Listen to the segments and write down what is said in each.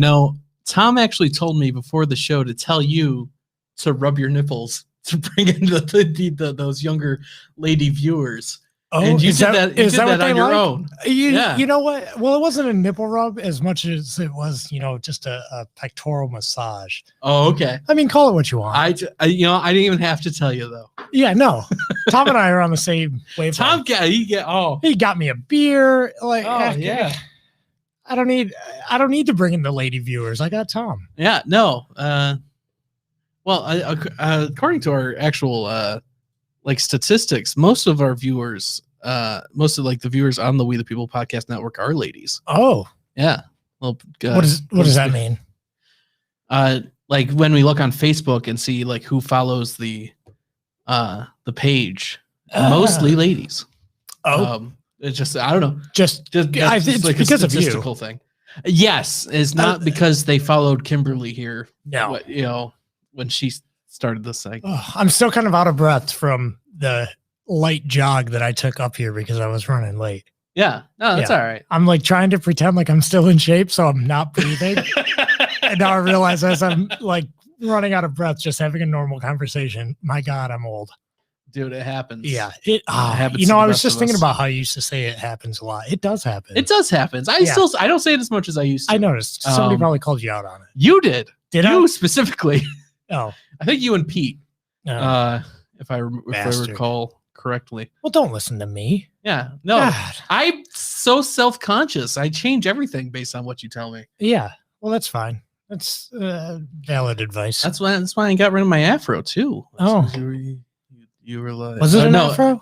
Tom actually told me before the show to tell you to rub your nipples to bring in those younger lady viewers. Oh, and you did that. You is did that that what on they your like? own. You know what? Well, it wasn't a nipple rub as much as it was, just a pectoral massage. Oh, okay. I mean, call it what you want. I didn't even have to tell you though. Yeah, no. Tom and I are on the same wavelength. He got me a beer. Like, yeah. I don't need to bring in the lady viewers. I got Tom. Yeah, no. Well, according to our actual statistics, most of our viewers, most of the viewers on the We the People podcast network are ladies. Oh, yeah. Well, what does that mean? Like when we look on Facebook and see who follows the page, mostly ladies. Oh, it's just I don't know. Just it's like because a statistical of you. thing. Yes, it's not because they followed Kimberly here. No, when she started this thing. I'm still kind of out of breath from the light jog that I took up here because I was running late. Yeah, no, that's all right. I'm trying to pretend like I'm still in shape, so I'm not breathing. And now I realize as I'm running out of breath, just having a normal conversation. My God, I'm old. Dude, it happens. Yeah, it happens. I was just thinking about how you used to say it happens a lot. It does happen. It does happen. I don't say it as much as I used to. I noticed somebody probably called you out on it. You did. You specifically? Oh, I think you and Pete. No. If I recall correctly. Well, don't listen to me. Yeah, no, God. I'm so self-conscious. I change everything based on what you tell me. Yeah, well, that's fine. That's valid advice. That's why I got rid of my afro too. Oh, you were like, was it an afro?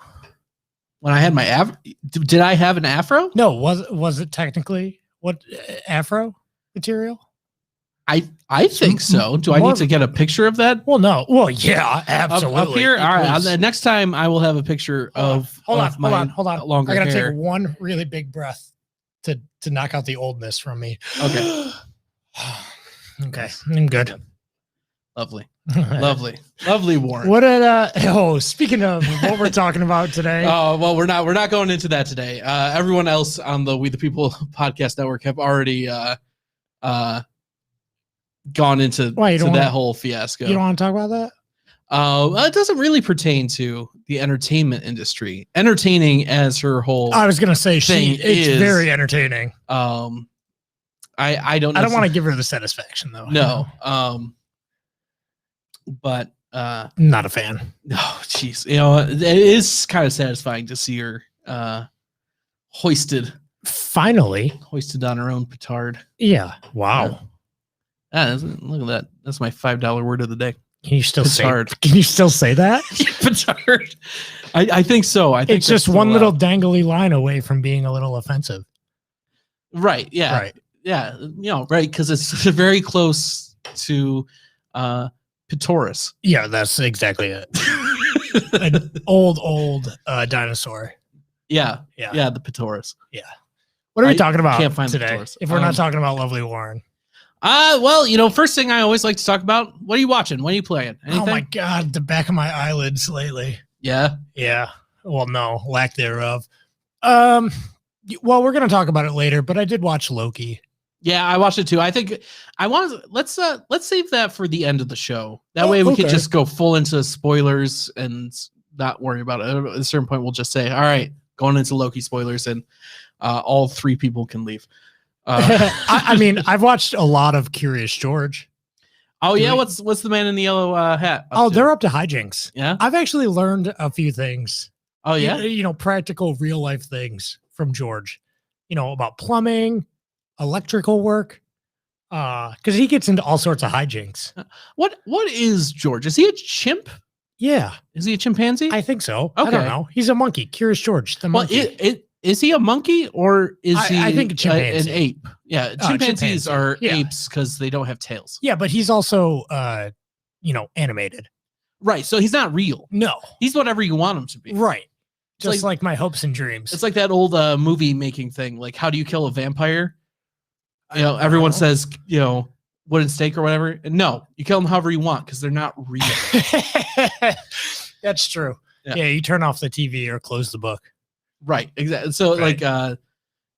When I had my afro, did I have an afro? No, was it technically what afro material? I think so. Do I need to get a picture of that? Well, no. Well, yeah, absolutely. Up here? All right. The next time I will have a picture of hold on. Longer I gotta hair. take one really big breath to knock out the oldness from me. Okay. Okay. I'm good. Lovely, Warren. What did speaking of what we're talking about today? Oh, well, we're not going into that today. Everyone else on the We the People podcast network have already gone into that whole fiasco. You don't want to talk about that? It doesn't really pertain to the entertainment industry. Entertaining as her whole. I was gonna say it's very entertaining. I don't want to give her the satisfaction though. No. But not a fan. No, jeez. It is kind of satisfying to see her hoisted on her own petard. Yeah. Wow. Yeah, look at that. That's my $5 word of the day. Can you still petard. Can you still say that? Petard. I think so. I think it's just one little dangly line away from being a little offensive. Right. Yeah. Right. Yeah. Right. Because it's very close to Pitoris. Yeah, that's exactly it. An old dinosaur. Yeah. The Pitoris. Yeah. What are we talking about today? If we're not talking about Lovely Warren. Well, first thing I always like to talk about, what are you watching? What are you playing? Anything? Oh my God, the back of my eyelids lately. Yeah. Yeah. Well, no, lack thereof. Well, we're going to talk about it later, but I did watch Loki. Yeah, I watched it too. I think let's save that for the end of the show. That way we can just go full into spoilers and not worry about it. At a certain point, we'll just say, all right, going into Loki spoilers, and all three people can leave. I mean, I've watched a lot of Curious George. Oh yeah, what's the man in the yellow hat? They're up to hijinks. Yeah, I've actually learned a few things. Oh yeah, practical real life things from George. About plumbing, electrical work. Because he gets into all sorts of hijinks. What is George? Is he a chimp? Yeah. Is he a chimpanzee? I think so. Okay. I don't know. He's a monkey. Curious George, the monkey. Is he a monkey or is he I think a chimpanzee. An ape? Yeah, chimpanzees are apes because they don't have tails. Yeah, but he's also, animated. Right, so he's not real. No. He's whatever you want him to be. Right. Just like my hopes and dreams. It's like that old movie making thing. Like, how do you kill a vampire? Everyone says, wooden stake or whatever. And no, you kill them however you want because they're not real. That's true. Yeah, you turn off the TV or close the book. Right, exactly. So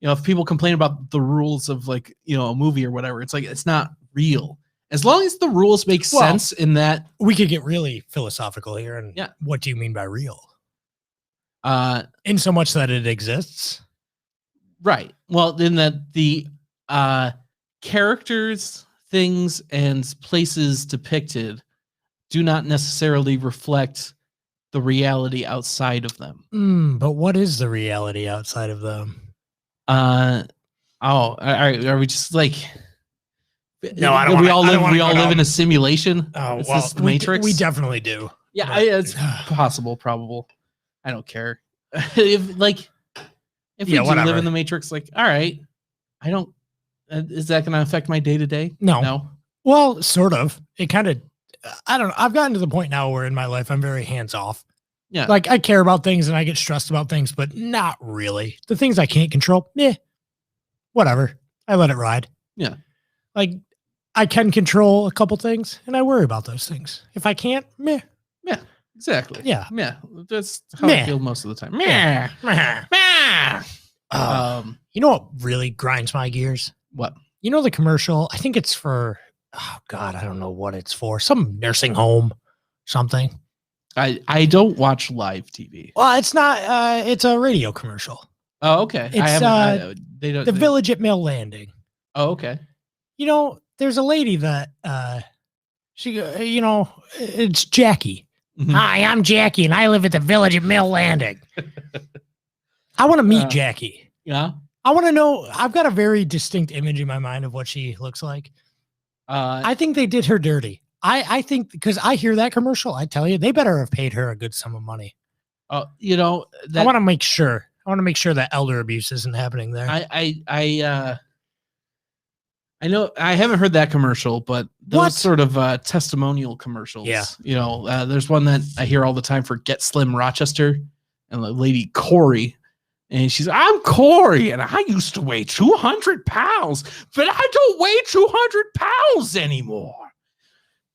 You know, if people complain about the rules of like, you know, a movie or whatever, it's like, it's not real. As long as the rules make sense in that. We could get really philosophical here. And yeah. What do you mean by real? In so much that it exists. Right. Well, then that the characters, things, and places depicted do not necessarily reflect the reality outside of them. But what is the reality outside of them? Are we just like? No, I don't. We all live in a simulation. Oh, is well, this the Matrix? We definitely do. Yeah, it's possible, probable. I don't care. if we do live in the Matrix, like, all right, I don't. Is that going to affect my day to day? No. Well, sort of. It kind of. I don't know. I've gotten to the point now where in my life I'm very hands off. Yeah. Like I care about things and I get stressed about things, but not really. The things I can't control, whatever. I let it ride. Yeah. Like I can control a couple things and I worry about those things. If I can't, Yeah, exactly. Yeah. That's how I feel most of the time. You know what really grinds my gears? What? You know the commercial? I think it's for, oh God, I don't know what it's for. Some nursing home, something. I don't watch live TV. Well, it's not. It's a radio commercial. Oh, okay. It's the Village at Mill Landing. Oh, okay. You know, there's a lady that it's Jackie. Mm-hmm. Hi, I'm Jackie, and I live at the Village at Mill Landing. I want to meet Jackie. Yeah. I want to know. I've got a very distinct image in my mind of what she looks like. I think they did her dirty. I think because I hear that commercial, I tell you, they better have paid her a good sum of money. I want to make sure. I want to make sure that elder abuse isn't happening there. I know I haven't heard that commercial, but those sort of testimonial commercials. Yeah. You know, there's one that I hear all the time for Get Slim Rochester, and the lady Corey. And she's, I'm Corey, and I used to weigh 200 pounds, but I don't weigh 200 pounds anymore.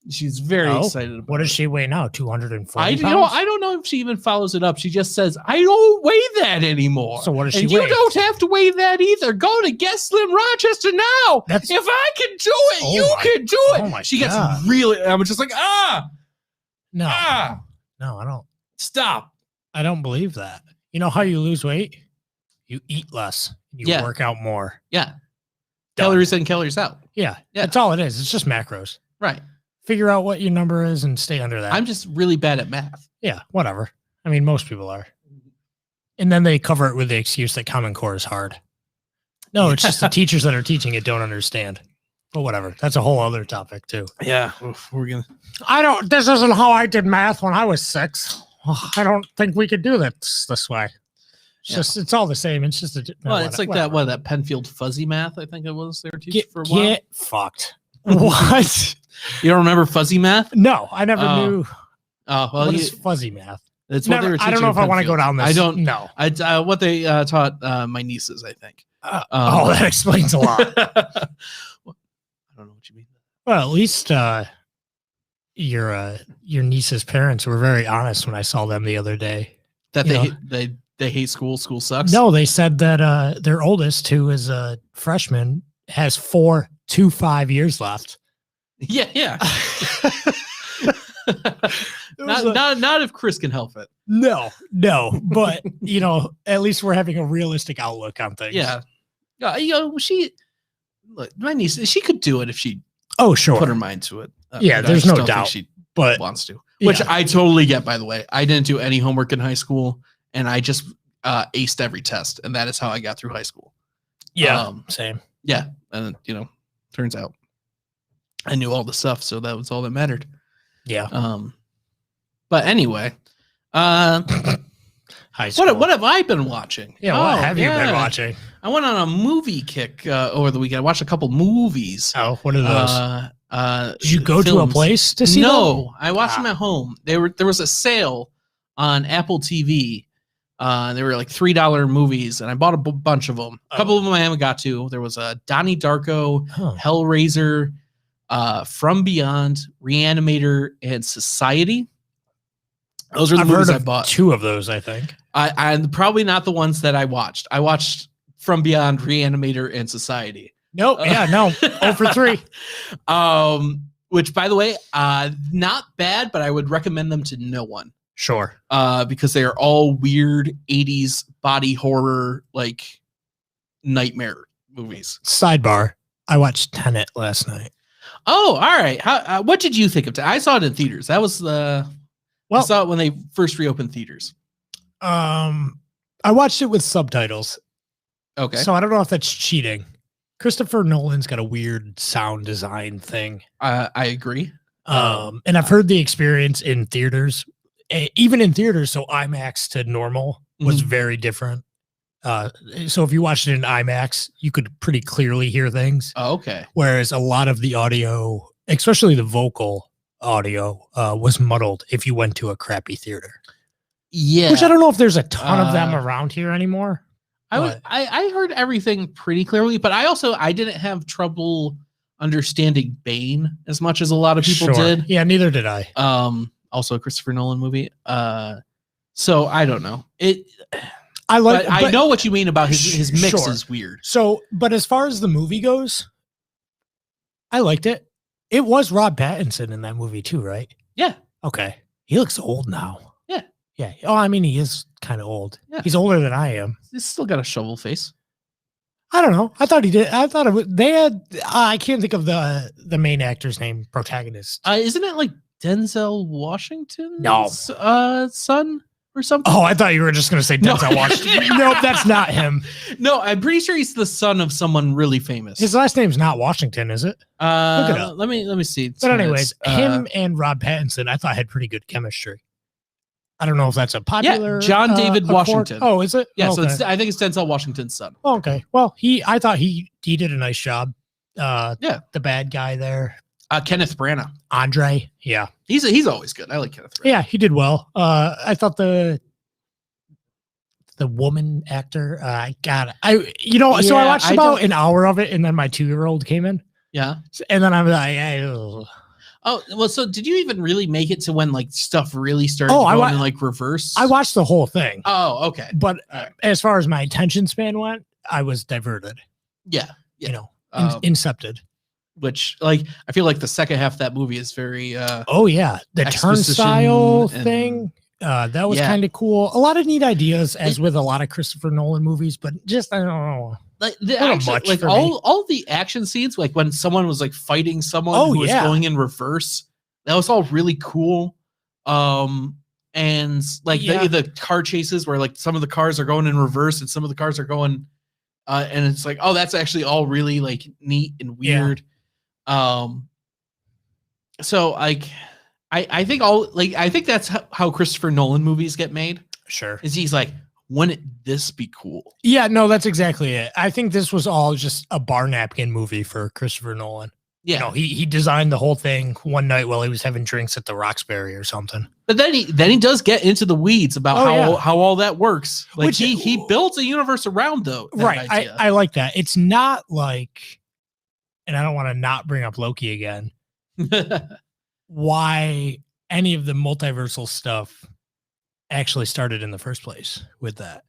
She's very excited about it. What does she weigh now? 240 pounds? I don't know if she even follows it up. She just says, I don't weigh that anymore. So what does she weigh? You don't have to weigh that either. Go to Get Slim Rochester now. If I can do it, you can do it. Oh my she God. gets really, I'm just like, No, I don't. Stop. I don't believe that. You know how you lose weight? You eat less. You work out more. Yeah. Calories in, calories out. Yeah. That's all it is. It's just macros. Right. Figure out what your number is and stay under that. I'm just really bad at math. Yeah, whatever. I mean, most people are. And then they cover it with the excuse that Common Core is hard. No, it's just the teachers that are teaching it don't understand. But whatever. That's a whole other topic too. Yeah. This isn't how I did math when I was 6. I don't think we could do this way. It's all the same. It's just that Penfield fuzzy math. I think it was they were teaching for a while. Get fucked. What? You don't remember fuzzy math? No, I never knew. Oh, well, what is fuzzy math? It's what they were teaching. I don't know if I want to go down this. I don't know. What they taught my nieces, I think. That explains a lot. I don't know what you mean. Well, at least your niece's parents were very honest when I saw them the other day. That they hate school. School sucks. No, they said that their oldest, who is a freshman, has 4 to 5 years left. Yeah. not if Chris can help it. No, but at least we're having a realistic outlook on things. Yeah. My niece, she could do it if she put her mind to it. There's no doubt she but wants to, which I totally get, by the way. I didn't do any homework in high school and I just aced every test, and that is how I got through high school. Yeah. Same. Yeah. And turns out I knew all the stuff, so that was all that mattered. Yeah. But anyway, high school. What have I been watching? Yeah, what have you been watching? I went on a movie kick over the weekend. I watched a couple movies. Oh, what are those? Did you go to a place to see them? No, I watched them at home. There was a sale on Apple TV. They were like $3 movies, and I bought a bunch of them. A couple of them I haven't got to. There was a Donnie Darko, Hellraiser, From Beyond, Reanimator, and Society. Those are the movies I bought. 2 of those, I think. I'm probably not the ones that I watched. I watched From Beyond, Reanimator, and Society. Nope. Yeah, no. 0 for 3. Which, by the way, not bad, but I would recommend them to no one. Sure. Because they are all weird 80s body horror, like nightmare movies. Sidebar. I watched Tenet last night. Oh, all right. What did you think of Tenet? I saw it in theaters. That was I saw it when they first reopened theaters. I watched it with subtitles. Okay. So I don't know if that's cheating. Christopher Nolan's got a weird sound design thing. I agree. And I've heard the experience in theaters, even in theaters. So IMAX to normal was very different. So if you watched it in IMAX, you could pretty clearly hear things. Oh, okay. Whereas a lot of the audio, especially the vocal audio, was muddled if you went to a crappy theater. Yeah. Which I don't know if there's a ton of them around here anymore. I heard everything pretty clearly, but I didn't have trouble understanding Bane as much as a lot of people did. Yeah, neither did I. Also a Christopher Nolan movie. So I don't know. I know what you mean about his mix is weird. So, but as far as the movie goes, I liked it. It was Rob Pattinson in that movie too, right? Yeah. Okay. He looks old now. Yeah. Yeah. Oh, I mean, he is kind of old. Yeah. He's older than I am. He's still got a shovel face. I don't know. I thought he did. I thought it was, they had, I can't think of the main actor's name, protagonist. Isn't it like Denzel Washington's son or something? Oh, I thought you were just going to say Denzel Washington. Nope, that's not him. No, I'm pretty sure he's the son of someone really famous. His last name's not Washington, is it? Look it up. Let me see. But anyways, him and Rob Pattinson, I thought had pretty good chemistry. I don't know if that's a popular. Yeah, John David Washington. Oh, is it? Yeah, okay. So I think it's Denzel Washington's son. Oh, okay. Well, I thought he did a nice job. Yeah, the bad guy there, Kenneth Branagh. Andre. Yeah, he's always good. I like Kenneth Branagh. Yeah, he did well. I thought the woman actor. So I watched about an hour of it, and then my 2-year-old came in. Yeah, and then I'm like, Oh, well, so did you even really make it to when like stuff really started going in like reverse? I watched the whole thing. Oh, okay. But as far as my attention span went, I was diverted. Yeah. Incepted. Which, like, I feel like the second half of that movie is very the turnstile thing. That was kind of cool. A lot of neat ideas, as with a lot of Christopher Nolan movies, but just I don't know. Like the action, like all the action scenes, like when someone was like fighting someone who was going in reverse, that was all really cool. And like the car chases where like some of the cars are going in reverse and some of the cars are going, and it's like, oh, that's actually all really like neat and weird. So like, I think that's how Christopher Nolan movies get made. Sure, is he's like, wouldn't this be cool? Yeah, no, that's exactly it. I think this was all just a bar napkin movie for Christopher Nolan. Yeah, he designed the whole thing one night while he was having drinks at the Roxbury or something. But then he does get into the weeds about how all that works. Like Which, he builds a universe around right. I like that. It's not like, and I don't want to not bring up Loki again. Why any of the multiversal stuff actually started in the first place with that.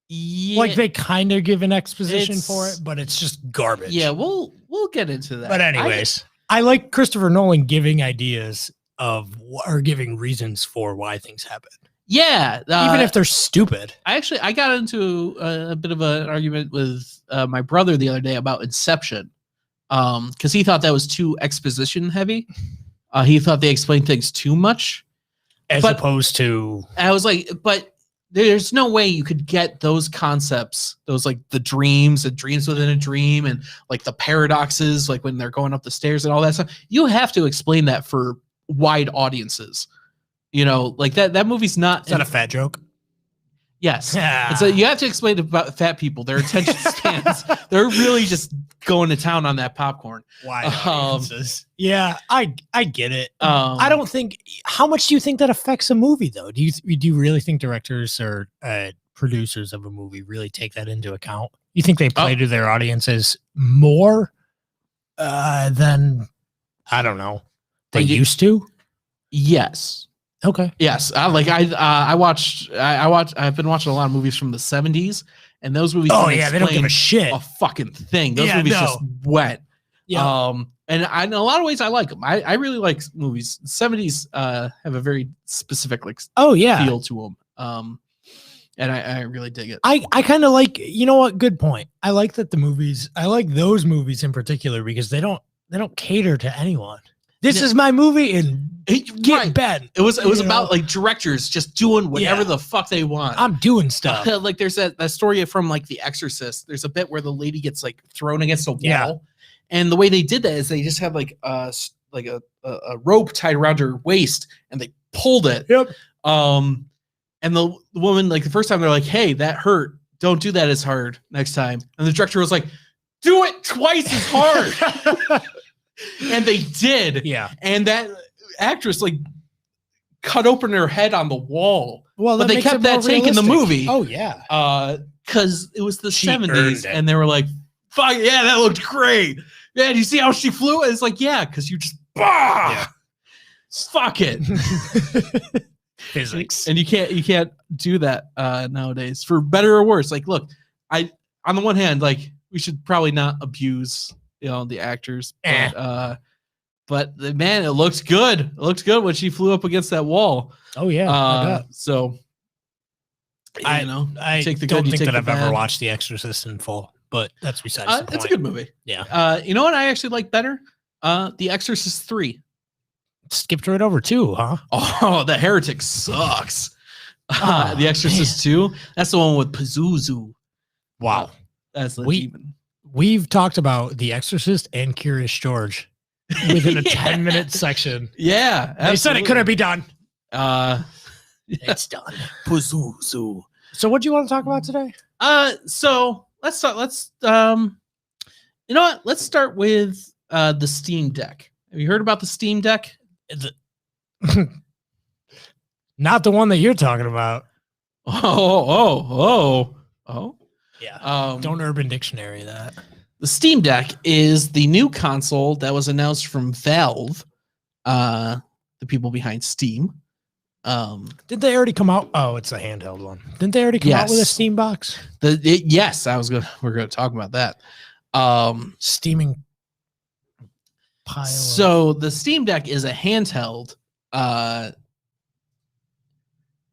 Yeah, like they kind of give an exposition for it, but it's just garbage. Yeah, we'll get into that. But anyways, I like Christopher Nolan giving ideas or giving reasons for why things happen. Yeah, even if they're stupid. I got into a bit of an argument with my brother the other day about Inception, because he thought that was too exposition heavy. He thought they explained things too much. As opposed to, I was like, but there's no way you could get those concepts, those like the dreams and dreams within a dream and like the paradoxes, like when they're going up the stairs and all that stuff. You have to explain that for wide audiences. Like that movie's not. Is that a fat joke? Yes. Yeah. So you have to explain about fat people, their attention spans. They're really just going to town on that popcorn. Wide audiences. Yeah, I get it. I don't think. How much do you think that affects a movie, though? Do you really think directors or producers of a movie really take that into account? You think they play to their audiences more than, I don't know, they used to? Yes. Okay. Yes. I've been watching a lot of movies from the 70s, and those movies. Oh yeah, they don't give a shit. A fucking thing. Those movies just wet. Yeah. And in a lot of ways, I like them. I really like movies. The 70s have a very specific feel to them. And I really dig it. I kind of like, you know what? Good point. I like that I like those movies in particular because they don't cater to anyone. This is my movie and get bent. It was about like directors just doing whatever the fuck they want. I'm doing stuff. Like there's that story from like The Exorcist. There's a bit where the lady gets like thrown against a wall. And the way they did that is they just have like a rope tied around her waist and they pulled it. Yep. And the woman, like the first time, they're like, "Hey, that hurt. Don't do that as hard next time." And the director was like, "Do it twice as hard." And they did. Yeah. And that actress like cut open her head on the wall. Well, but they kept that take in the movie. Oh yeah. Because it was the 70s, and they were like, "Fuck yeah, that looked great." Yeah, do you see how she flew? And it's like, yeah, because you just fuck it. Physics. And you can't do that nowadays, for better or worse. Like, look, on the one hand, like, we should probably not abuse the actors, but man, it looked good. It looked good when she flew up against that wall. Oh yeah. So I take the don't good, think that I've bad. ever watched The Exorcist in full, but that's besides the point. It's a good movie. Yeah. You know what I actually like better? The Exorcist 3. Skipped right over 2, huh? Oh, The Heretic sucks. The Exorcist 2. That's the one with Pazuzu. Wow. That's the demon. We've talked about The Exorcist and Curious George within a 10-minute section. Yeah. They said it couldn't be done. It's done. Pazuzu. So what do you want to talk about today? So let's you know what? Let's start with the Steam Deck. Have you heard about the Steam Deck? Not the one that you're talking about. Oh. Yeah. Don't Urban Dictionary that. The Steam Deck is the new console that was announced from Valve, the people behind Steam. Did they already come out? Oh, it's a handheld one. Didn't they already come out with a Steam box? Yes, we're gonna talk about that. Steaming pile. So the Steam Deck is a handheld,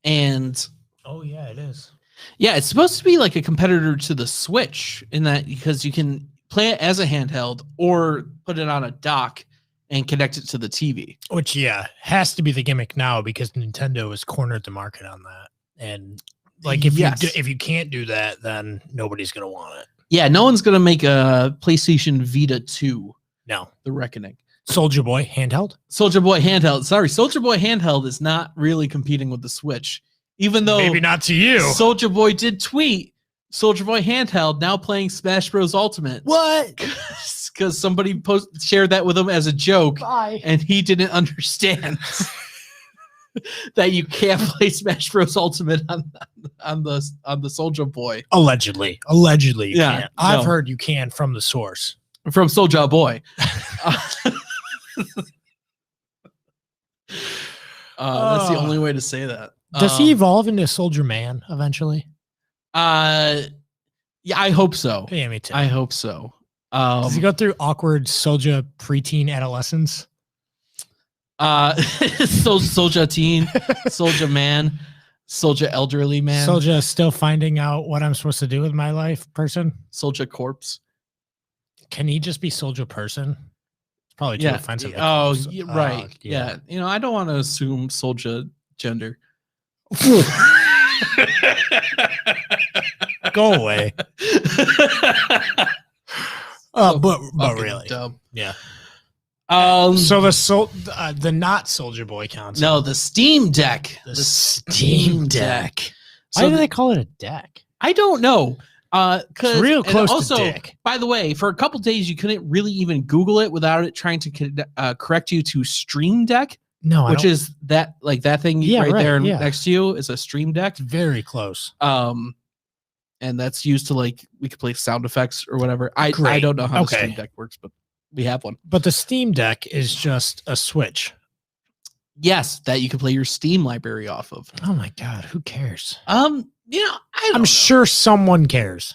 and oh yeah, it is. Yeah, it's supposed to be like a competitor to the Switch in that, because you can play it as a handheld or put it on a dock and connect it to the TV. Which, has to be the gimmick now because Nintendo has cornered the market on that. And like, if you can't do that, then nobody's going to want it. Yeah, no one's going to make a PlayStation Vita 2. No. The Reckoning. Soldier Boy handheld? Soldier Boy handheld. Sorry, Soldier Boy handheld is not really competing with the Switch. Even though maybe not to you. Soldier Boy did tweet Soldier Boy handheld now playing Smash Bros. Ultimate. What? Because somebody shared that with him as a joke. Bye. And he didn't understand that you can't play Smash Bros. Ultimate on the Soldier Boy. Allegedly you can. I've no. heard you can from the source. From Soldier Boy. That's the only way to say that. Does he evolve into Soldier Man eventually? Yeah, I hope so. Yeah, me too. I hope so. Does he go through awkward Soldier preteen adolescence? Soldier teen, Soldier man, Soldier elderly man, Soldier still finding out what I'm supposed to do with my life person, Soldier corpse. Can he just be Soldier person? It's probably too offensive. Oh, right. Yeah. You know, I don't want to assume Soldier gender. Go away. But really, dumb. Yeah. So the not Soldier Boy console. No, the Steam Deck. The Steam Deck. So why do they call it a deck? I don't know. It's real close also, to dick. By the way, for a couple days you couldn't really even Google it without it trying to correct you to Stream Deck. No, which is that thing right there next to you is a Stream Deck. It's very close. And that's used to we could play sound effects or whatever. I don't know how the Stream Deck works, but we have one. But the Steam Deck is just a Switch. Yes, that you can play your Steam library off of. Oh my God, who cares? I'm sure someone cares.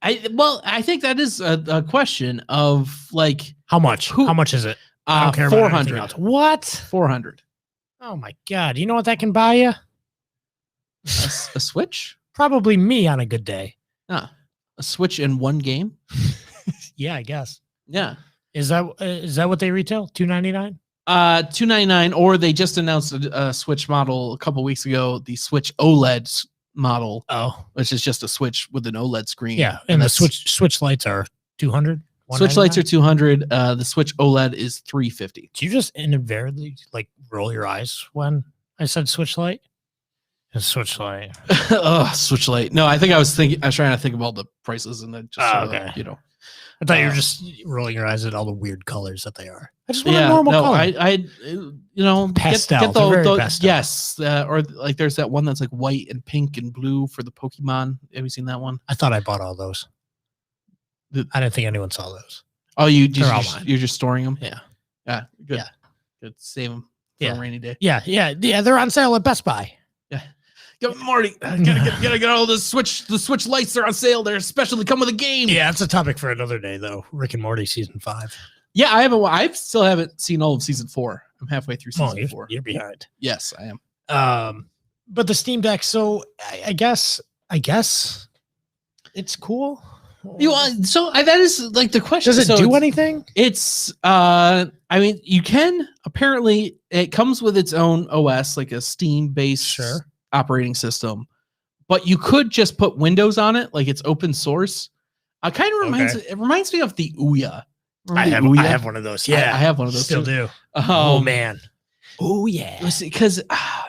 I think that is a question of like how much? How much is it? I don't care 400. About what? 400. Oh my God! You know what that can buy you? A Switch? Probably me on a good day. A Switch in one game? Yeah, I guess. Yeah. Is that what they retail? $299? $299, or they just announced a Switch model a couple weeks ago, the Switch OLED model. Oh, which is just a Switch with an OLED screen. Yeah, and the Switch lights are 200. Switch lights are 200. The Switch OLED is 350. Do you just inadvertently like roll your eyes when I said Switch light? A Switch light. Oh, Switch light. No, I think I was trying to think of all the prices and then just okay. I thought you were just rolling your eyes at all the weird colors that they are. I just want a normal color. Pastel. Get the pastel. Yes, or like there's that one that's like white and pink and blue for the Pokemon. Have you seen that one? I thought I bought all those. I didn't think anyone saw those. Oh, you're just storing them? Yeah. Yeah. Good. Yeah. Good. Save them for a rainy day. Yeah. They're on sale at Best Buy. Yeah. Go, Marty, gotta get all the Switch lights. They're on sale. They're especially come with a game. Yeah, it's a topic for another day, though. Rick and Morty season 5. Yeah, I still haven't seen all of season 4. I'm halfway through season 4. You're behind. Yes, I am. But the Steam Deck. So I guess it's cool. That is like the question. Does it do anything? It's you can apparently it comes with its own OS, like a Steam based operating system, but you could just put Windows on it, like it's open source. It reminds me of the Ouya. I have one of those. Yeah, I have one of those. Still do. Oh man. Oh yeah. Because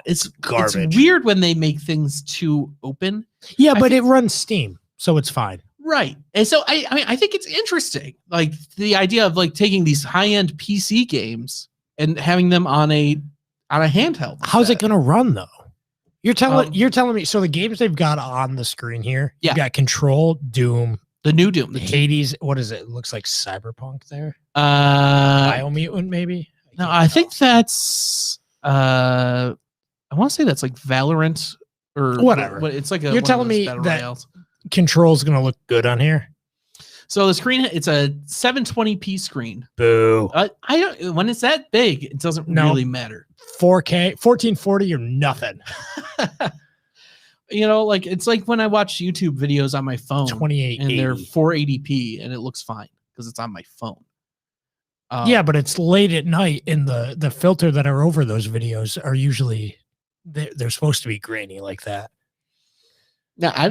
it's garbage. It's weird when they make things too open. Yeah, but it runs Steam, so it's fine. Right. And so I think it's interesting, like the idea of like taking these high-end PC games and having them on a handheld. How's it going to run though? You're telling me so the games they've got on the screen here, you got Control, Doom, the new Doom, the Hades, what is it? It looks like Cyberpunk there. Biomutant maybe? No, I think that's I want to say that's like Valorant or whatever. It's like you're telling me that Control's going to look good on here. So the screen, it's a 720p screen. Boo. When it's that big, it doesn't really matter. 4K, 1440 or nothing. Like it's like when I watch YouTube videos on my phone, 2880, and they're 480p, and it looks fine because it's on my phone. Yeah, but it's late at night, and the filter that are over those videos are usually they're supposed to be grainy like that. No, I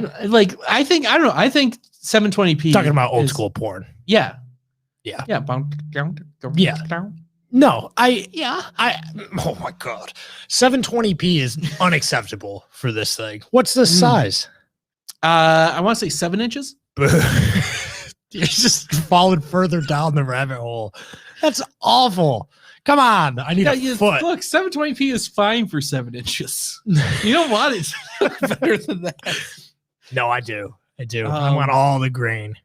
think 720p. Talking about old school porn. Yeah. Yeah. Yeah. No, oh my God. 720p is unacceptable for this thing. What's the size? I want to say 7 inches. You're just falling further down the rabbit hole. That's awful. Come on. I need a foot. Look, 720p is fine for 7 inches. You don't want it to look better than that. No, I do. I want all the grain.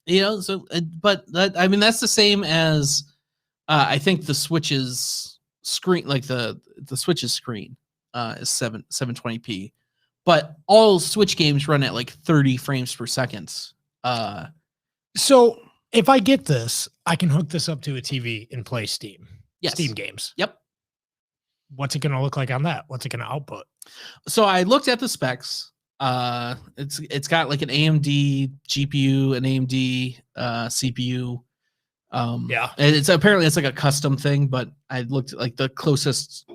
That's the same as I think the Switch's screen, like the Switch's screen is 720p, but all Switch games run at like 30 frames per second. So if I get this, I can hook this up to a TV and play Steam. Yes. Steam games. Yep. What's it going to look like on that? What's it going to output? So I looked at the specs. It's got like an AMD GPU, an AMD CPU. And it's like a custom thing, but I looked at like the closest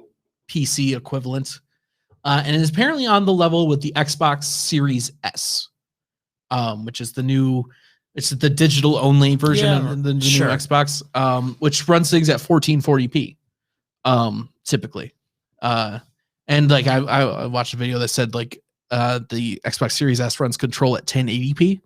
PC equivalent. And it's apparently on the level with the Xbox Series S, which is it's the digital only version of the new Xbox, which runs things at 1440p, typically. And like I watched a video that said like the Xbox Series S runs Control at 1080p.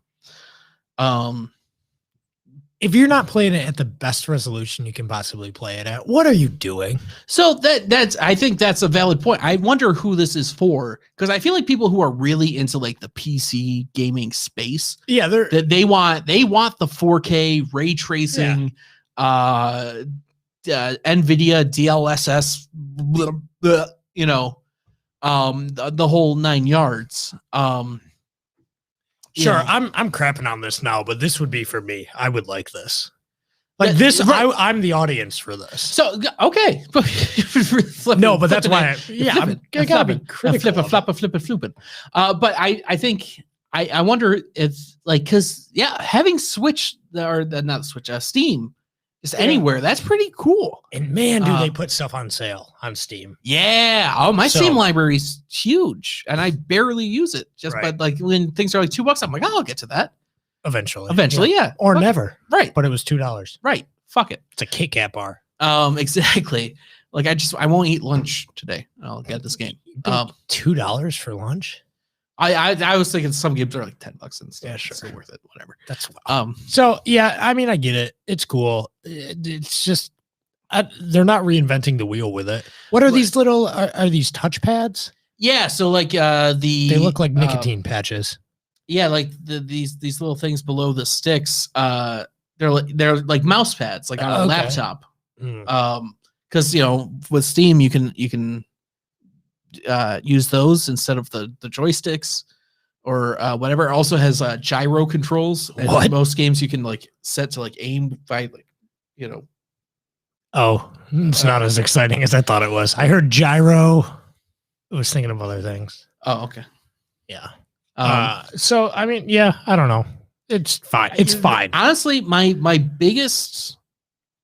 If you're not playing it at the best resolution you can possibly play it at, what are you doing? So I think that's a valid point. I wonder who this is for, because I feel like people who are really into like the PC gaming space, they want the 4K ray tracing, NVIDIA DLSS, you know, the whole 9 yards. Sure, know. I'm crapping on this now, but this would be for me. I would like this. Like this, right. I'm the audience for this. So okay, no, but that's why. I gotta be critical. Flipping. But I think I wonder if like because having Switch or not Switch, Steam, just anywhere that's pretty cool. And man, do they put stuff on sale on Steam? Yeah. Oh, my Steam library's huge, and I barely use it. But like when things are like $2, I'm like, I'll get to that. Eventually, yeah. Or never. Right. But it was $2. Right. Fuck it. It's a Kit Kat bar. Exactly. Like I won't eat lunch today. I'll get this game. $2 for lunch? I was thinking some games are like $10 and stuff. Yeah, sure. It's still worth it. Whatever. That's so yeah, I mean, I get it. It's cool. It's just they're not reinventing the wheel with it. What are these little are these touch pads? Yeah, so like they look like nicotine patches. Yeah, like these little things below the sticks. They're like mouse pads, like on a laptop. Because with Steam you can use those instead of the joysticks or whatever. It also has gyro controls. And in most games you can like set to like aim by like Oh, it's not as exciting as I thought it was. I heard gyro. I was thinking of other things. Oh, okay. Yeah. So I mean, yeah, I don't know. It's fine. It's fine. Honestly, my biggest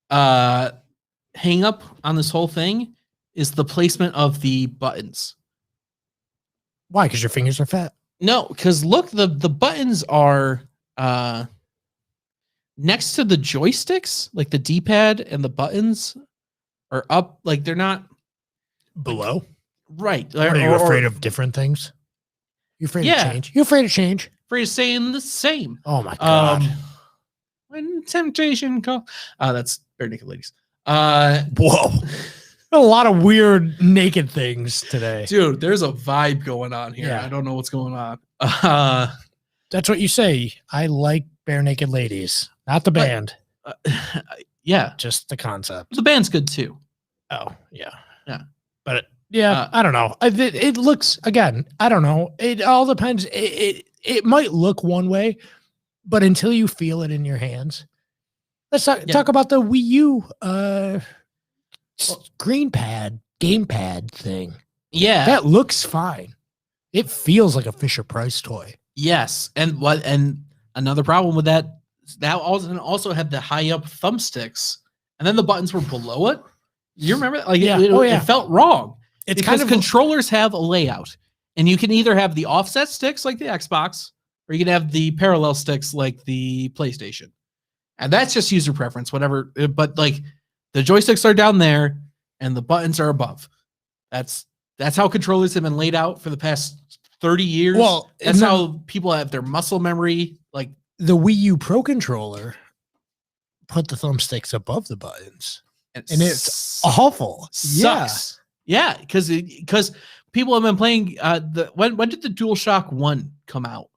hang up on this whole thing is the placement of the buttons. Why? Because your fingers are fat? No, because look, the buttons are next to the joysticks, like the D-pad and the buttons are up, like they're not below. Right. Are you afraid of different things? You're afraid of change? You're afraid of change? Afraid of saying the same. Oh my God. When temptation calls. That's Bare Naked Ladies. Whoa. A lot of weird naked things today. Dude, there's a vibe going on here. Yeah. I don't know what's going on. That's what you say. I like Bare Naked Ladies. Not the band. Yeah. Just the concept. The band's good too. Oh, yeah. Yeah. But I don't know. It looks, again, I don't know. It all depends. It might look one way, but until you feel it in your hands. Let's talk about the Wii U screen pad, gamepad thing. Yeah. That looks fine. It feels like a Fisher-Price toy. Yes. And another problem with that also had the high up thumbsticks, and then the buttons were below it. You remember that? Like it felt wrong. It's because kind of controllers have a layout, and you can either have the offset sticks like the Xbox, or you can have the parallel sticks like the PlayStation. And that's just user preference, whatever. But like the joysticks are down there and the buttons are above. That's how controllers have been laid out for the past 30 years. Well, that's how people have their muscle memory. Like the Wii U Pro controller put the thumbsticks above the buttons. And it's awful. Sucks. Yeah, because people have been playing when did the DualShock 1 come out?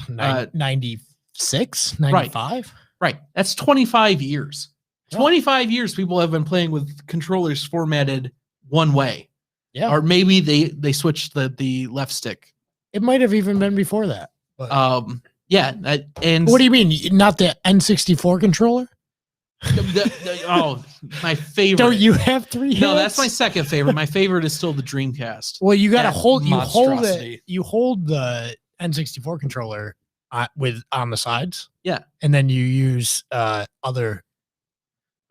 96, 95? Right. That's 25 years. 25 years people have been playing with controllers formatted one way. Yeah. Or maybe they switched the left stick. It might have even been before that. But. Yeah. And what do you mean? Not the N64 controller? My favorite. Don't you have 3 hands? No, that's my second favorite. My favorite is still the Dreamcast. Well, you got to hold it. You hold the N64 controller on the sides. Yeah. And then you use other.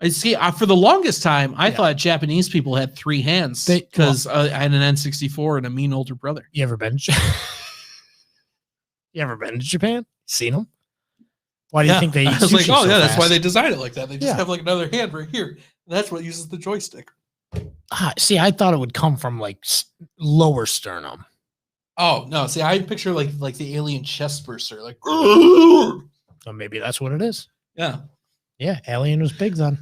See, for the longest time, I thought Japanese people had 3 hands because I had an N64 and a mean older brother. You ever been to Japan? Seen them? Why do you think they eat sushi so that's why they designed it like that. They just have like another hand right here. That's what uses the joystick. See, I thought it would come from like lower sternum. Oh, no. See, I picture like the alien chest burster. Like, so maybe that's what it is. Yeah. Yeah, Alien was big then.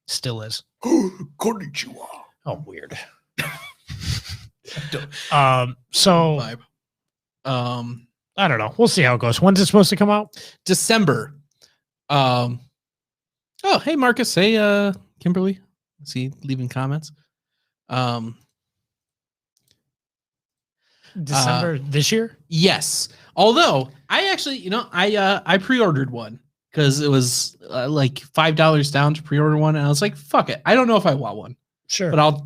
Still is. Konnichiwa. Oh, weird. So I don't know. We'll see how it goes. When's it supposed to come out? December. Oh, hey Marcus. Hey Kimberly. See, leaving comments. December this year? Yes. Although I actually, I pre-ordered one because it was like $5 down to pre-order one, and I was like, "Fuck it, I don't know if I want one, Sure, but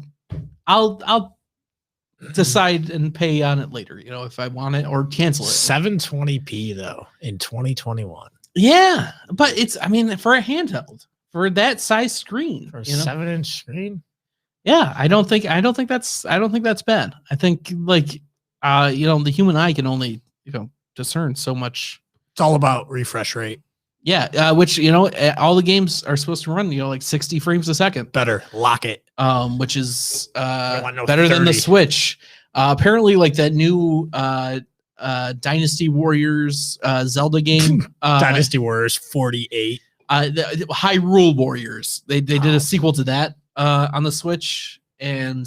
I'll decide and pay on it later. If I want it or cancel it." 720p though in 2021 Yeah, but I mean, for a handheld, for that size screen, for a 7-inch screen. Yeah, I don't think that's bad. I think like the human eye can only discern so much. It's all about refresh rate. Yeah, which all the games are supposed to run like 60 frames a second. Better lock it. Which is no better 30. than the Switch. Apparently, like that new Dynasty Warriors Zelda game, Dynasty Warriors 48. the Hyrule Warriors. They did a sequel to that on the Switch, and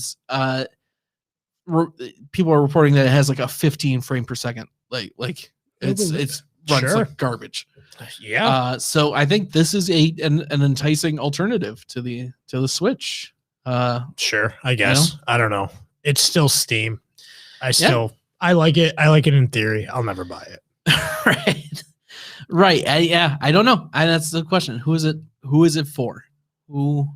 people are reporting that it has like a 15 frame per second. Like it's runs like garbage. Yeah. So I think this is an enticing alternative to the Switch. Sure, I guess. I don't know. It's still Steam. I like it. I like it in theory. I'll never buy Right. it. Right. I don't know. That's the question. Who is it for? Who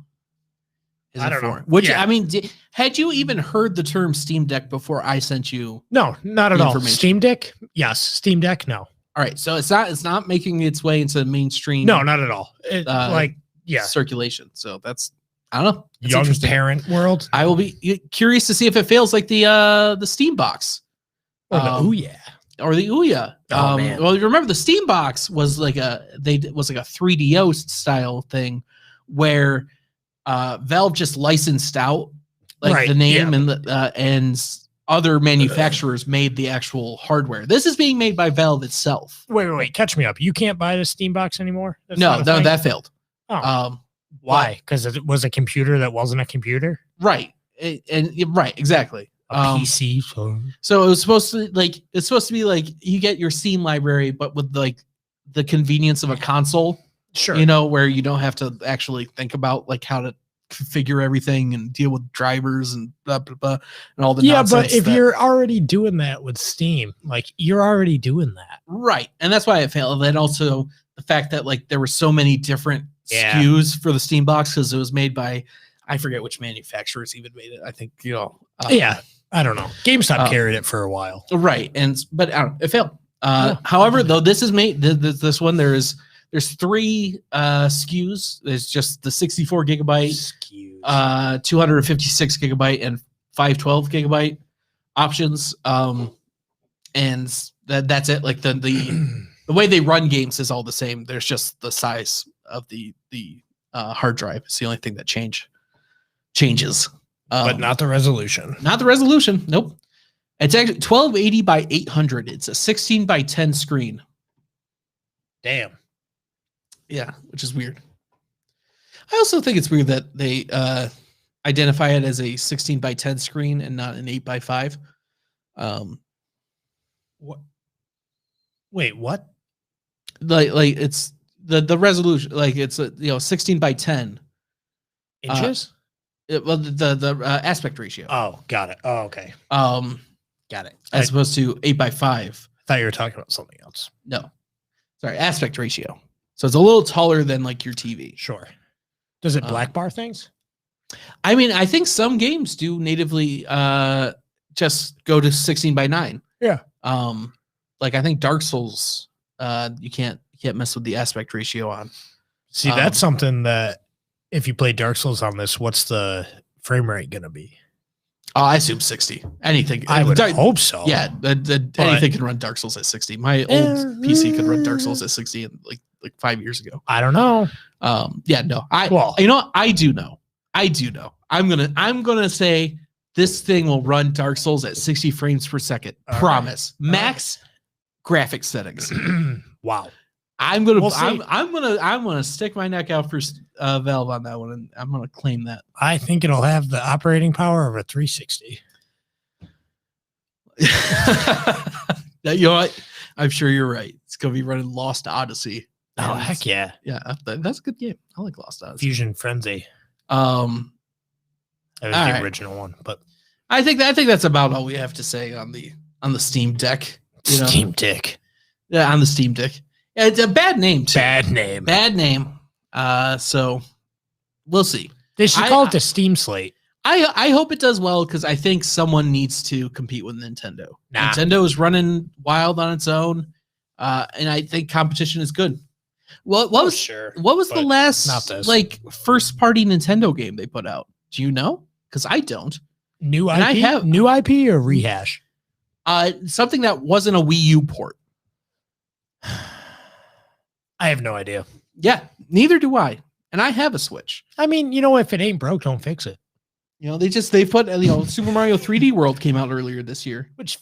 is it for? Which, I mean, had you even heard the term Steam Deck before I sent you? No, not at all. Steam Deck? Yes. Steam Deck? No. All right. So it's not making its way into mainstream. No, not at all. Circulation. So that's, I don't know. It's young parent world. I will be curious to see if it fails like the Steam Box. Or the Ouya. Or the Ouya. Oh, man. Well, you remember the Steam Box was like a 3DO style thing where Valve just licensed out the name and other manufacturers made the actual hardware. This is being made by Valve itself. Wait, catch me up. You can't buy the Steam Box anymore? No, that failed. Oh. Why? Because it was a computer that wasn't a computer? Right. Right, exactly. PC. So it was supposed to be like you get your Steam library, but with like the convenience of a console. Sure. Where you don't have to actually think about like how to configure everything and deal with drivers and blah blah blah and all the nonsense. But if you're already doing that with Steam, like you're already doing that. Right. And that's why it failed. And also the fact that like there were so many different SKUs for the Steam Box because it was made by I forget which manufacturers even made it. I think I don't know. GameStop carried it for a while. Right. But it failed. However, though this is made this one there's 3 SKUs. There's just the 64 gigabyte, 256 gigabyte, and 512 gigabyte options. And that's it. Like the way they run games is all the same. There's just the size of the hard drive. It's the only thing that changes. But not the resolution. Not the resolution. Nope. It's actually 1280 by 800. It's a 16 by 10 screen. Damn. Yeah, which is weird. I also think it's weird that they identify it as a 16 by 10 screen and not an 8 by 5. What? Wait, what? Like it's the resolution. Like it's 16 by 10 inches. The aspect ratio. Oh, got it. Oh, okay. Got it. As opposed to 8 by 5. I thought you were talking about something else. No, sorry, aspect ratio. So it's a little taller than like your TV. Sure. Does it black bar things? I mean, I think some games do natively just go to 16 by 9. Yeah. Like I think Dark Souls, you can't mess with the aspect ratio on. See, that's something that if you play Dark Souls on this, what's the frame rate going to be? Oh, I assume 60. Anything. I would hope so. Yeah, anything can run Dark Souls at 60. My old PC could run Dark Souls at 60 like 5 years ago. I don't know. Yeah, no. I do know. I'm gonna say this thing will run Dark Souls at 60 frames per second. Promise. Right. Max graphics settings. Wow. I'm gonna stick my neck out for Valve on that one, and I'm gonna claim that. I think it'll have the operating power of a 360. You know what? I'm sure you're right. It's gonna be running Lost Odyssey. Oh, heck yeah. Yeah, that's a good game. I like Lost Odyssey. Fusion Frenzy. It was the original one, but I think that's about all we have to say on the Steam Deck. Steam Deck. Yeah, on the Steam Deck. Yeah, it's a bad name too. Bad name. So we'll see. They should call it the Steam Slate. I hope it does well because I think someone needs to compete with Nintendo. Nah. Nintendo is running wild on its own, and I think competition is good. What was the last first party Nintendo game they put out? Do you know? Because I don't. New IP or rehash? Something that wasn't a Wii U port. I have no idea. Yeah, neither do I. And I have a Switch. I mean, if it ain't broke, don't fix it. They put Super Mario 3D World came out earlier this year. Which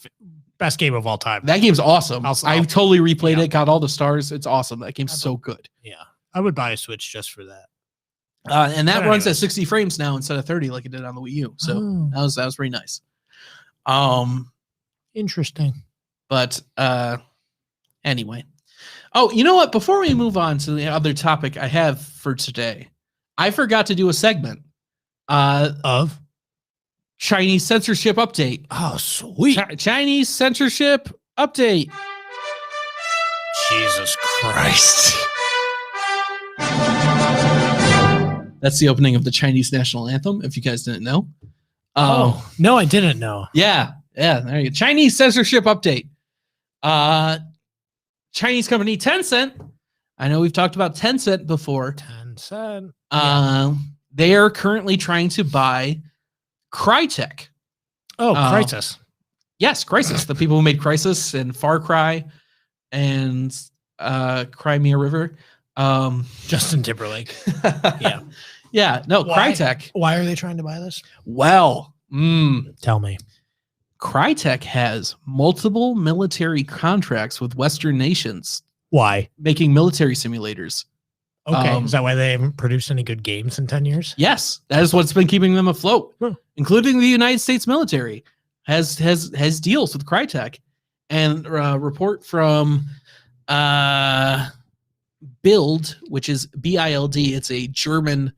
best game of all time. That game's awesome. I totally replayed it, got all the stars. It's awesome. That game's so good. Yeah. I would buy a Switch just for that. And that runs at 60 frames now instead of 30 like it did on the Wii U. So that was pretty nice. Interesting. But anyway. Oh, you know what? Before we move on to the other topic I have for today, I forgot to do a segment of Chinese censorship update. Oh, sweet. Chinese censorship update. Jesus Christ. That's the opening of the Chinese national anthem, if you guys didn't know. No, I didn't know. Yeah, there you go. Chinese censorship update. Chinese company Tencent. I know we've talked about Tencent before. Tencent. They are currently trying to buy Crytek. Oh, Crysis. Yes, Crysis. The people who made Crysis and Far Cry and Crimea River. Justin Timberlake. Yeah. Yeah. No, Crytek. Why are they trying to buy this? Well, tell me. Crytek has multiple military contracts with Western nations. Why? Making military simulators. Okay. Is that why they haven't produced any good games in 10 years? Yes. That is what's been keeping them afloat, including the United States military has deals with Crytek. And a report from Bild, which is BILD. It's a German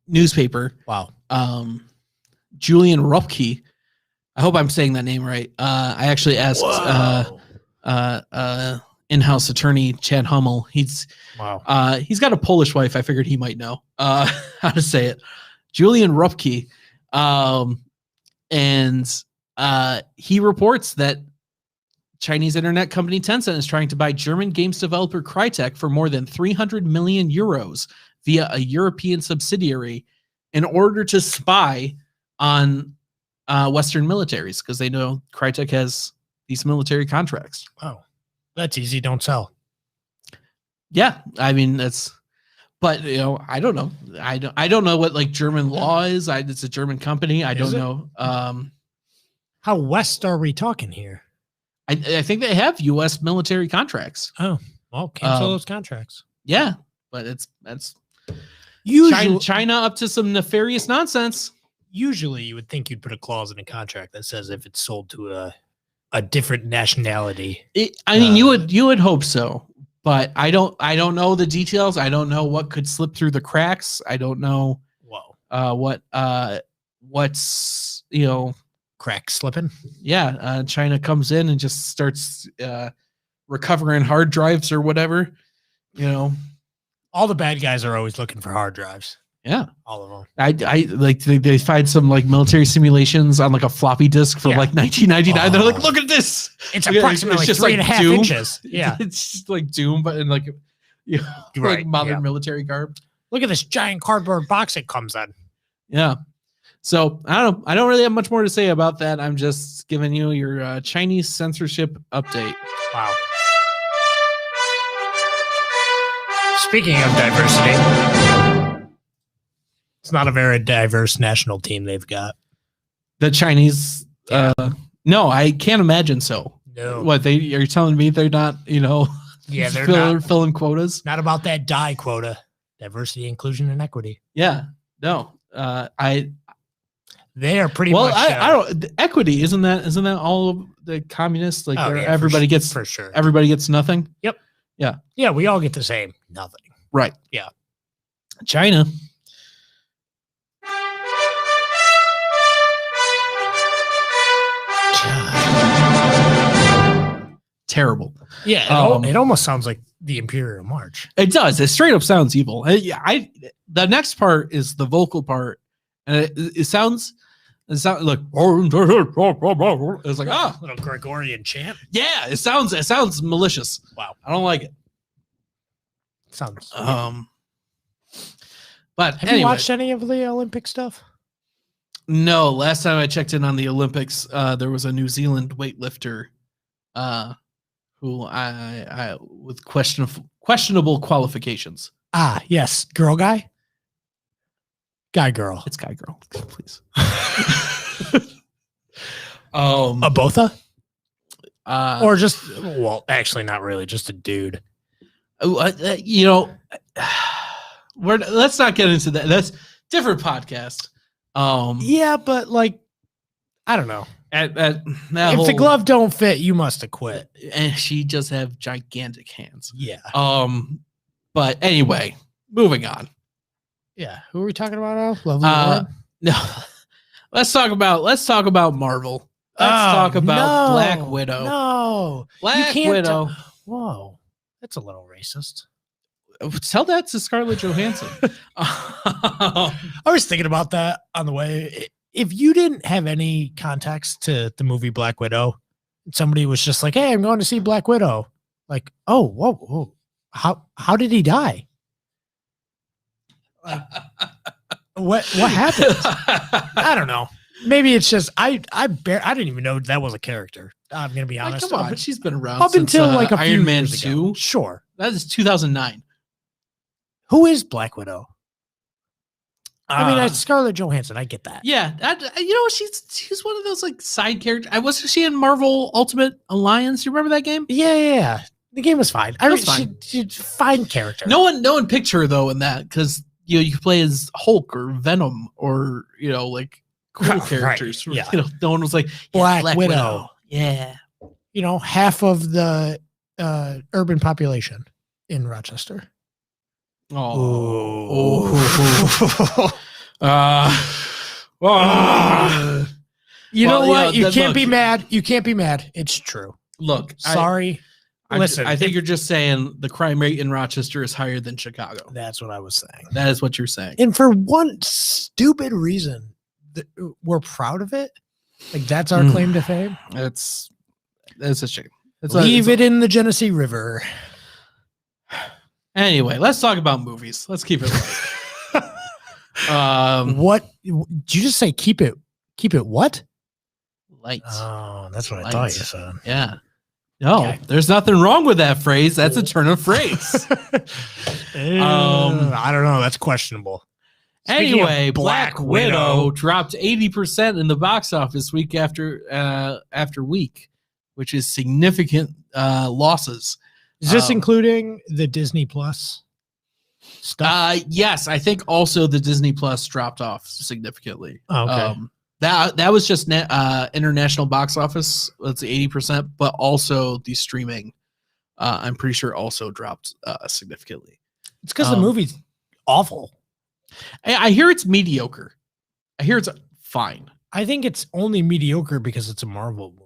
newspaper. Wow. Julian Rupke. I hope I'm saying that name right. I actually asked in-house attorney Chad Hummel. He's got a Polish wife. I figured he might know how to say it. Julian Rupke. And he reports that Chinese internet company Tencent is trying to buy German games developer Crytek for more than 300 million euros via a European subsidiary in order to spy on Western militaries because they know Crytek has these military contracts. Oh, that's easy. Don't sell. Yeah, I mean but I don't know. I don't know what like German law is. It's a German company. I don't know. How West are we talking here? I think they have U.S. military contracts. Oh, well, cancel those contracts. Yeah, but that's usually China up to some nefarious nonsense. Usually, you would think you'd put a clause in a contract that says if it's sold to a different nationality. I mean, you would hope so, but I don't know the details. I don't know what could slip through the cracks. I don't know. What's crack slipping. Yeah, China comes in and just starts recovering hard drives or whatever. All the bad guys are always looking for hard drives. Yeah, all of them. I like they find some like military simulations on like a floppy disk from like 1999. They're like, look at this. It's approximately just 3.5 inches. Yeah, it's just like Doom, but in like like modern military garb. Look at this giant cardboard box it comes in. Yeah. So I don't really have much more to say about that. I'm just giving you your Chinese censorship update. Wow. Speaking of diversity, it's not a very diverse national team they've got. The Chinese, no, I can't imagine so. No. What are telling me they're not, yeah, they're filling quotas. Not about that die quota. Diversity, inclusion, and equity. Yeah. No. They are pretty well. much. I don't. Equity isn't that all of the communists? Like everybody gets for sure. Everybody gets nothing. Yep. Yeah. Yeah. We all get the same nothing. Right. Yeah. China. Terrible. Yeah, it almost sounds like the Imperial March. It does. It straight up sounds evil. The next part is the vocal part, and it sounds like it's like little Gregorian chant. Yeah, it sounds malicious. Wow, I don't like it. Sounds But have you watched any of the Olympic stuff? No. Last time I checked in on the Olympics, there was a New Zealand weightlifter, who I with questionable qualifications. Ah, yes, girl, guy, girl. It's guy, girl, please. A botha, or just actually not really, just a dude. Let's not get into that. That's different podcast. Yeah, but like, I don't know. If the glove don't fit, you must have quit. And she just have gigantic hands. Yeah. But anyway, moving on. Yeah. Who are we talking about now? Lovely. No. Let's talk about Marvel. Let's talk about Black Widow. No. Black Widow. Whoa. That's a little racist. Tell that to Scarlett Johansson. I was thinking about that on the way. If you didn't have any context to the movie Black Widow, somebody was just like, "Hey, I'm going to see Black Widow." Like, oh, whoa. How did he die? Like, what happened? I don't know. Maybe it's just I didn't even know that was a character. I'm gonna be honest. Come on, she's been around up since, until like a Iron few Man years 2. Ago. Sure, that is 2009. Who is Black Widow? I mean, that's Scarlett Johansson. I get that. Yeah, she's one of those like side characters. Wasn't she in Marvel Ultimate Alliance? You remember that game? Yeah. The game was fine. She's fine character. No one picked her though in that because you could play as Hulk or Venom or like cool characters. Right. Yeah. No one was like Black Widow. Yeah. Half of the urban population in Rochester. Oh. You know what? You can't be mad. You can't be mad. It's true. Look, sorry. Listen, I think you're just saying the crime rate in Rochester is higher than Chicago. That's what I was saying. That is what you're saying. And for one stupid reason, we're proud of it. Like that's our claim to fame. That's a shame. Leave it in the Genesee River. Anyway, let's talk about movies. Let's keep it light. What did you just say? Keep it what? Light. Oh, that's what I thought you said. Yeah. No, There's nothing wrong with that phrase. That's a turn of phrase. I don't know. That's questionable. Anyway, Black Widow dropped 80% in the box office week after week, which is significant losses. Is this including the Disney Plus stuff? Yes, I think also the Disney Plus dropped off significantly. Okay. That was just international box office. Let's say 80%, but also the streaming, I'm pretty sure also dropped significantly. It's because the movie's awful. I hear it's mediocre. I hear it's fine. I think it's only mediocre because it's a Marvel movie.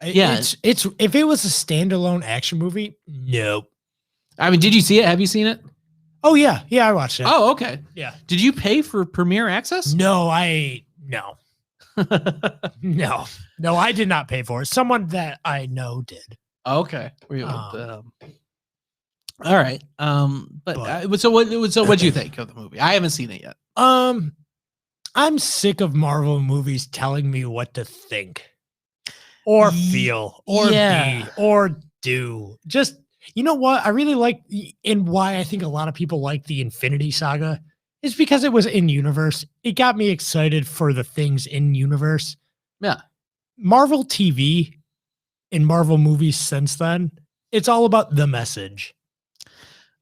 Yeah, it's if it was a standalone action movie, nope. I mean, did you see it? Have you seen it? Oh yeah, I watched it. Oh, okay. Yeah. Did you pay for Premiere Access? No, no, I did not pay for it. Someone that I know did. Okay. All right. So what do you think of the movie? I haven't seen it yet. I'm sick of Marvel movies telling me what to think or feel or be or do. Just, you know what? I really like, and why I think a lot of people like the Infinity Saga is because it was in universe. It got me excited for the things in universe. Yeah. Marvel TV and Marvel movies since then, it's all about the message.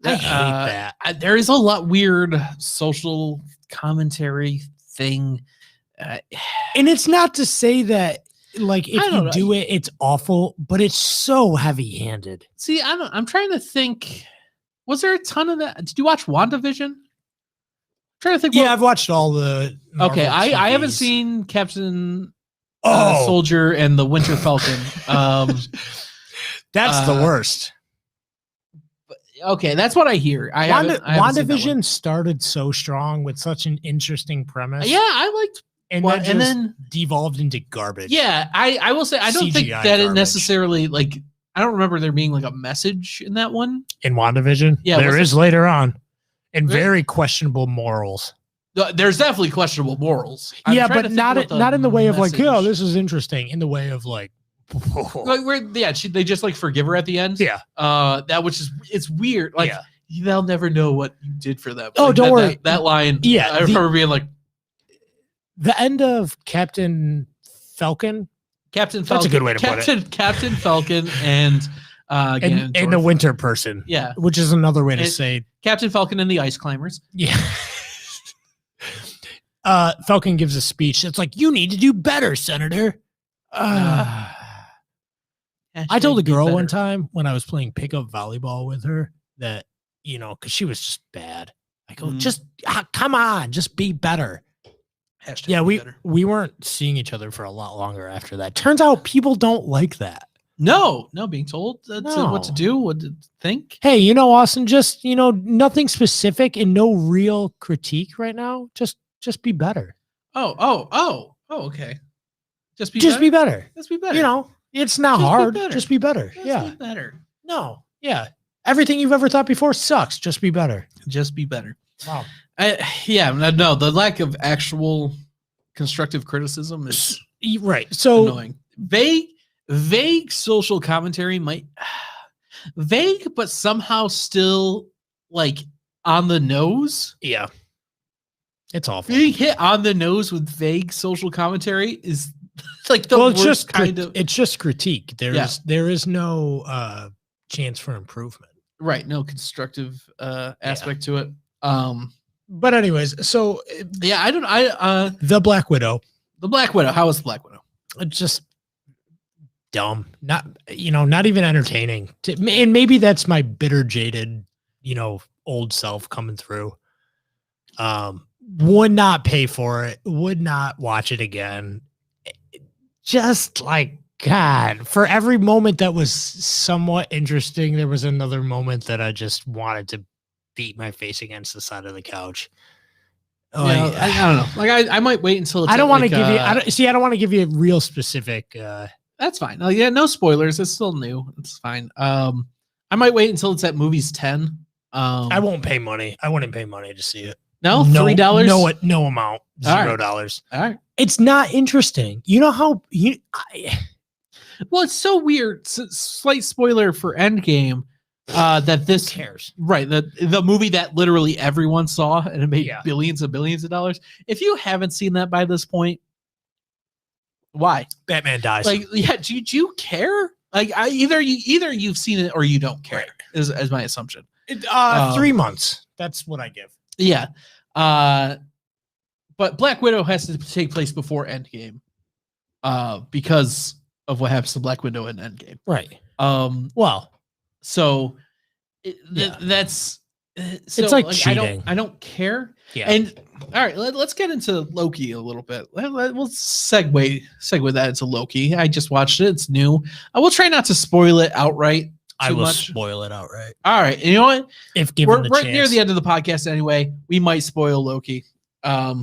I hate that. There is a lot weird social commentary thing. And it's not to say that, like, if you do it, it's awful, but it's so heavy-handed. See, I'm trying to think. Was there a ton of that? Did you watch WandaVision? trying to think. Yeah, I've watched all the. Okay, Marvel I haven't TVs. seen Captain Oh, Soldier and the Winter Falcon. that's the worst. Okay, that's what I hear. I haven't seen that one. WandaVision started so strong with such an interesting premise. Yeah, I liked. And then devolved into garbage. Yeah, I will say I don't think CGI that it garbage. necessarily like. I don't remember there being like a message in that one. In WandaVision, Yeah, there is later on, and Really? very questionable morals. There's definitely questionable morals. Yeah, but not in the way of like, oh, this is interesting. In the way of like, like where they just like forgive her at the end. Yeah, that which is it's weird. Like they'll never know what you did for them. Oh, like, don't worry. That line. Yeah, I remember being like, the end of Captain Falcon. Captain Falcon. That's a good way to put it. Captain Falcon and the Winter Person. Yeah, which is another way to say Captain Falcon and the Ice Climbers. Yeah. Falcon gives a speech. It's like, you need to do better, Senator. I told a girl one time when I was playing pickup volleyball with her that, because she was just bad. I go, just come on, just be better. Yeah, we weren't seeing each other for a lot longer after that. Turns out people don't like that. No, being told what to do, what to think. Hey, Austin, just, nothing specific and no real critique right now. Just be better. Oh, okay. Just be better. Just be better. It's not hard. Just be better. Just be better. No. Yeah. Everything you've ever thought before sucks. Just be better. Just be better. Wow. No, the lack of actual constructive criticism is right. So annoying. Vague social commentary might vague, but somehow still like on the nose. Yeah. It's awful. Being hit on the nose with vague social commentary is like the worst kind of. It's just critique. There is no chance for improvement. Right. No constructive aspect to it. But anyways, so yeah, the Black Widow. The Black Widow. How was the Black Widow? It's just dumb. Not even entertaining. And maybe that's my bitter, jaded, old self coming through. Would not pay for it. Would not watch it again. Just like, God, for every moment that was somewhat interesting, there was another moment that I just wanted to beat my face against the side of the couch. I don't know. Like I might wait until it's I don't want to give you. I don't want to give you a real specific. That's fine. No spoilers. It's still new. It's fine. I might wait until it's at movies 10. I won't pay money. I wouldn't pay money to see it. No, $3. No amount. $0. All right. It's not interesting. You know how well, it's so weird. Slight spoiler for Endgame. That this cares, right? The movie that literally everyone saw and it made billions of dollars. If you haven't seen that by this point, why? Batman dies. Like, yeah, do you care? Like, either you've seen it or you don't care. Right. Is my assumption. 3 months. That's what I give. Yeah. But Black Widow has to take place before Endgame. Because of what happens to Black Widow in Endgame. Right. Well. So that's it's like cheating. I don't care. Yeah. And all right, let's get into Loki a little bit. We'll segue that into Loki. I just watched it. It's new. I will try not to spoil it outright. I will spoil it outright. All right. You know what? If given we're near the end of the podcast anyway, we might spoil Loki a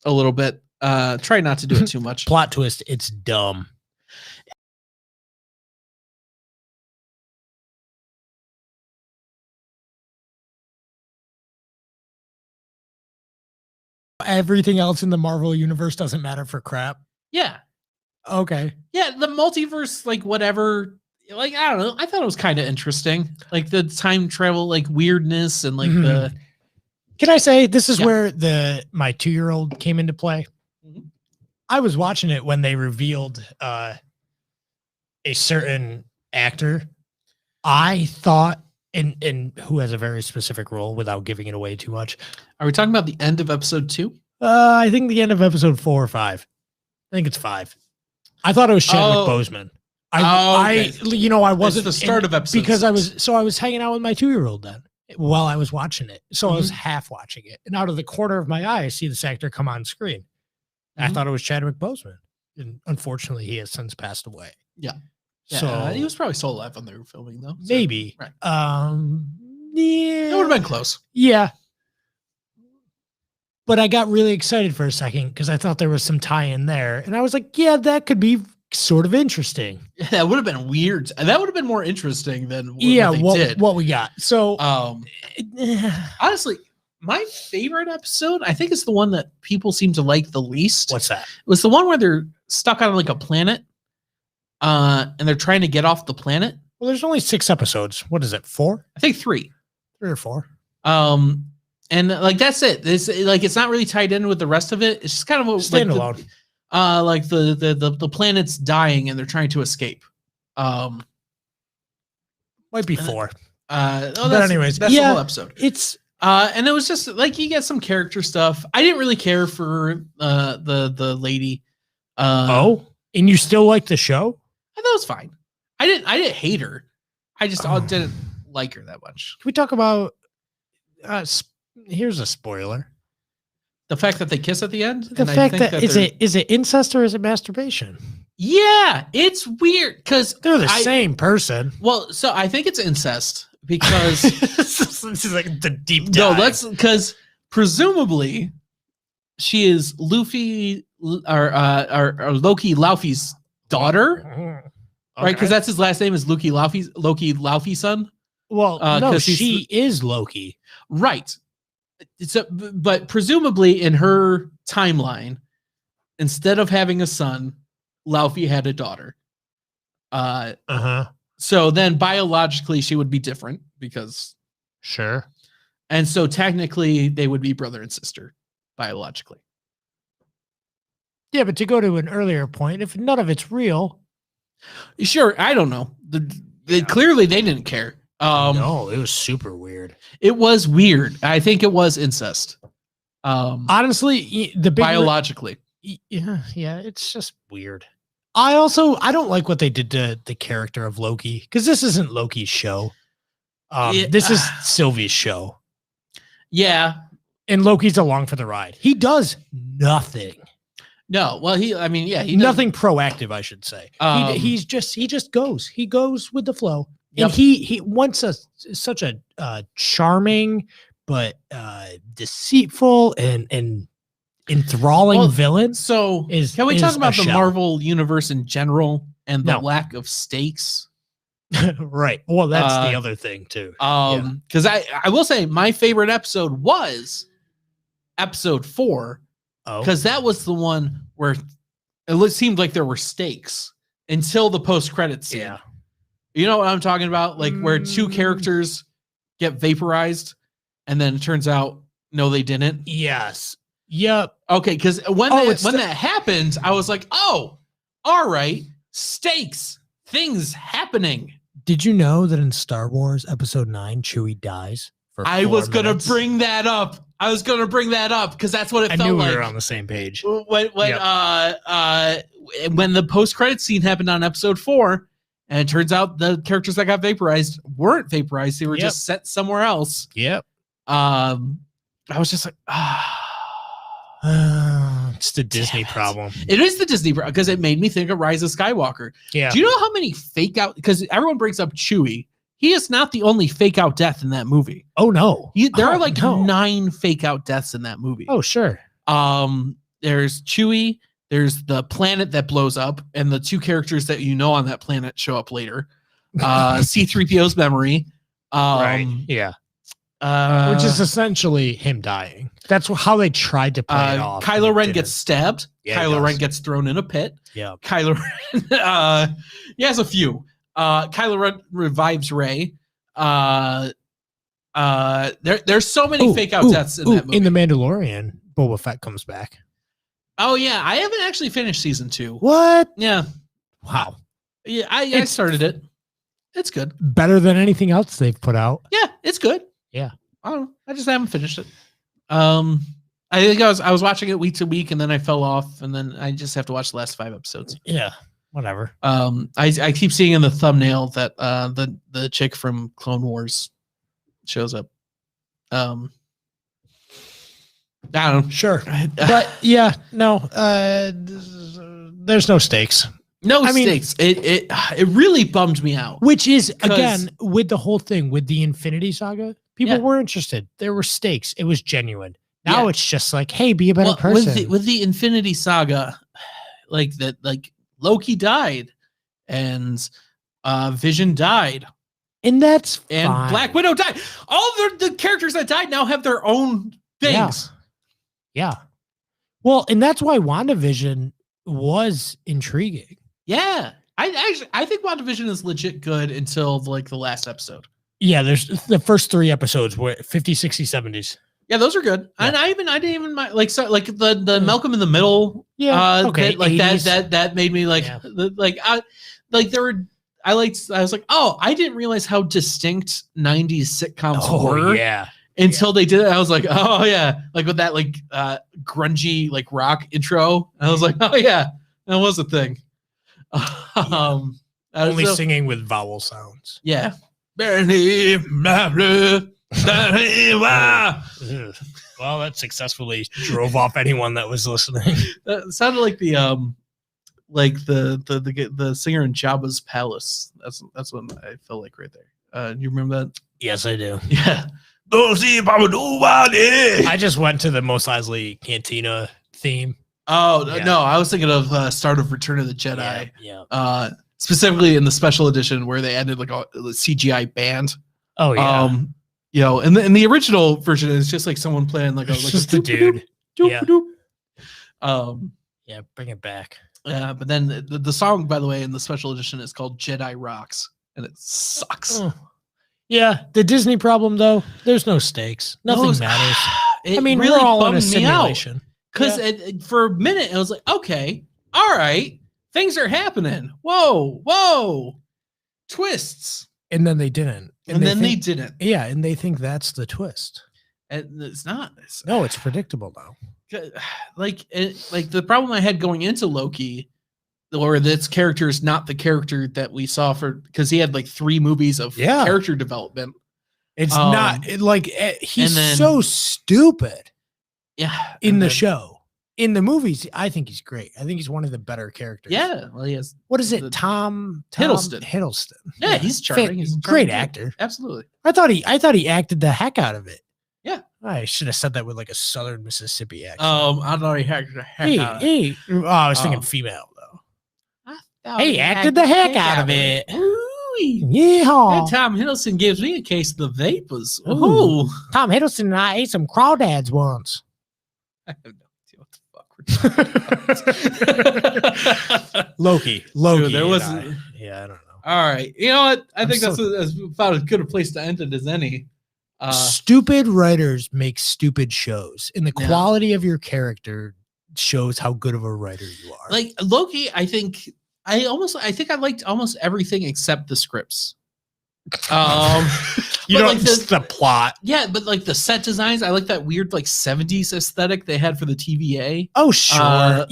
little bit. Try not to do it too much. Plot twist, it's dumb. Everything else in the Marvel universe doesn't matter for crap. Yeah. Okay. Yeah, the multiverse, like whatever, like I don't know. I thought it was kind of interesting, like the time travel, like weirdness, and like the. Can I say this is where my 2-year-old came into play? Mm-hmm. I was watching it when they revealed a certain actor. I thought. And who has a very specific role without giving it away too much. Are we talking about the end of episode 2? I think the end of episode 4 or 5. I think it's 5. I thought it was Chadwick Boseman. Okay. I wasn't it's the start of episode because 6. I was hanging out with my 2-year-old then, while I was watching it. So I was half watching it. And out of the corner of my eye, I see this actor come on screen. I thought it was Chadwick Boseman. And unfortunately, he has since passed away. Yeah. So he was probably still alive when they were filming, though. So, maybe. Right. Yeah. It would have been close. Yeah. But I got really excited for a second because I thought there was some tie in there. And I was like, yeah, that could be sort of interesting. Yeah, that would have been weird. That would have been more interesting than what they did. What we got. So honestly, my favorite episode, I think, is the one that people seem to like the least. What's that? It was the one where they're stuck on like a planet and they're trying to get off the planet. Well, there's only 6 episodes. What is it? 4? I think 3. 3 or 4. And like that's it. It's not really tied in with the rest of it. It's just kind of a standalone. Like the planet's dying and they're trying to escape. Might be 4. But anyways, that's the whole episode. It's and it was just like you get some character stuff. I didn't really care for the lady. And you still like the show? I thought it was fine. I didn't hate her. I just didn't like her that much. Can we talk about here's a spoiler. The fact that they kiss at the end? The fact that is it incest or is it masturbation? Yeah, it's weird because they're the same person. Well, so I think it's incest because this is like the deep dive. No, because presumably she is Luffy or Loki Laufey's daughter, right? Because that's his last name is Loki Laufey's son. Well, no, she is Loki, right? But presumably in her timeline, instead of having a son, Laufey had a daughter. So then biologically she would be different because sure. And so technically they would be brother and sister biologically. Yeah, but to go to an earlier point, if none of it's real. Sure, I don't know. Clearly they didn't care. No, it was super weird. It was weird. I think it was incest. Honestly, biologically. Yeah, it's just weird. I don't like what they did to the character of Loki because this isn't Loki's show. This is Sylvie's show. Yeah, and Loki's along for the ride. He does nothing. No, well, he nothing proactive, I should say. He just goes. He goes with the flow. And he wants such a charming but deceitful and enthralling villain. So can we talk about the Marvel universe in general and the lack of stakes? Right. Well, that's the other thing too. Because I will say my favorite episode was episode 4. Because that was the one where it seemed like there were stakes until the post-credits scene. Yeah. You know what I'm talking about? Like where 2 characters get vaporized and then it turns out, no, they didn't. Yes. Yep. Okay. Because when that happened, I was like, oh, all right. Stakes, things happening. Did you know that in Star Wars Episode 9, Chewie dies? I was going to bring that up. Because that's what it felt like. We were on the same page. When the post-credit scene happened on episode 4, and it turns out the characters that got vaporized weren't vaporized. They were just set somewhere else. Yep. I was just like, it's the Disney problem. It is the Disney problem because it made me think of Rise of Skywalker. Yeah. Do you know how many fake out? Because everyone brings up Chewie. He is not the only fake out death in that movie. Oh no, there are like 9 fake out deaths in that movie. Oh sure. There's Chewie. There's the planet that blows up, and the 2 characters that you know on that planet show up later. C-3PO's memory. Right. Yeah. Which is essentially him dying. That's how they tried to play it off. Kylo Ren gets stabbed. Yeah, Kylo Ren gets thrown in a pit. Yeah. Kylo Ren. He has a few. Kylo Ren revives Rey. There's so many fake out deaths in that movie. In The Mandalorian, Boba Fett comes back. Oh yeah, I haven't actually finished season 2. What? Yeah. Wow. Yeah, I started it. It's good. Better than anything else they've put out. Yeah, it's good. Yeah. I don't know. I just haven't finished it. I think I was watching it week to week and then I fell off and then I just have to watch the last 5 episodes. Yeah. Whatever. I keep seeing in the thumbnail that the chick from Clone Wars shows up. I don't know. Sure. But yeah, no, there's no stakes. No stakes. It really bummed me out. Which is, again, with the whole thing, with the Infinity Saga, people were interested. There were stakes. It was genuine. Now it's just like, hey, be a better person. With the Infinity Saga, like Loki died and Vision died. And that's and fine. Black Widow died. All the characters that died now have their own things. Yeah. Well, and that's why WandaVision was intriguing. Yeah. I think WandaVision is legit good until like the last episode. Yeah, there's the first 3 episodes were 50s, 60s, 70s. Yeah, those are good. Yeah. And I didn't even mind the Malcolm in the Middle. Yeah. Okay. Like 80s. that made me like I was like, oh, I didn't realize how distinct 90s sitcoms were. Yeah. Until they did it, I was like, oh yeah, like with that like grungy like rock intro. I was like, oh yeah, that was a thing. Only singing with vowel sounds. Yeah. Well, that successfully drove off anyone that was listening. That sounded like the singer in Jabba's Palace. That's what I felt like right there. You remember that? Yes, I do. Yeah. I just went to the Mos Eisley Cantina theme. Oh no, I was thinking of start of Return of the Jedi. Yeah. Specifically in the special edition where they added like a CGI band. Oh yeah. In the original version, it's just like someone playing like just a dude. Yeah. Yeah, bring it back. Yeah, but then the song, by the way, in the special edition is called Jedi Rocks, and it sucks. Oh. Yeah, the Disney problem though, there's no stakes. Nothing matters. I mean, really we're all in a simulation. Because for a minute, it was like, okay, all right, things are happening. Whoa, twists. And then they didn't. And then they didn't. Yeah, and they think that's the twist. And it's not. No, it's predictable now. Like the problem I had going into Loki, or this character is not the character that we saw because he had like 3 movies of character development. It's not he's so stupid. Yeah. In the show. In the movies, I think he's great. I think he's one of the better characters. Yeah. Well, he has. What is it? Tom Hiddleston. Yeah, he's charming. He's a great actor. Absolutely. I thought he acted the heck out of it. Yeah. I should have said that with like a Southern Mississippi accent. I thought he acted the heck out of it. I was thinking female though. He acted the heck out of it. Yeah. Tom Hiddleston gives me a case of the vapors. Ooh. Tom Hiddleston and I ate some crawdads once. I have no idea what the fuck we're Loki. Dude, there wasn't. I don't know. All right. You know what? I think that's about as good a place to end it as any. Stupid writers make stupid shows, and the quality of your character shows how good of a writer you are. Like Loki, I think I liked almost everything except the scripts. You don't like the plot. Yeah, but like the set designs, I like that weird like 70s aesthetic they had for the TVA. Oh, sure.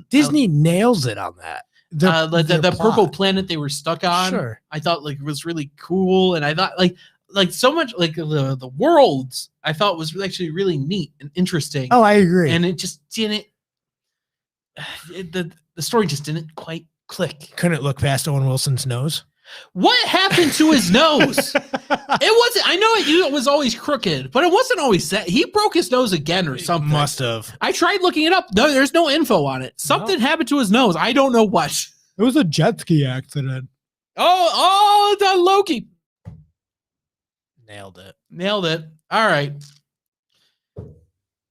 Disney nails it on that. The purple planet they were stuck on. Sure. I thought like was really cool, and I thought like so much like the worlds I thought was actually really neat and interesting. Oh, I agree. And it just didn't. The story just didn't quite click. Couldn't look past Owen Wilson's nose. What happened to his nose? It wasn't. I know it was always crooked, but it wasn't always that. He broke his nose again or something. Must have. I tried looking it up. No, there's no info on it. Something happened to his nose. I don't know what. It was a jet ski accident. Oh, the Loki. Nailed it. All right.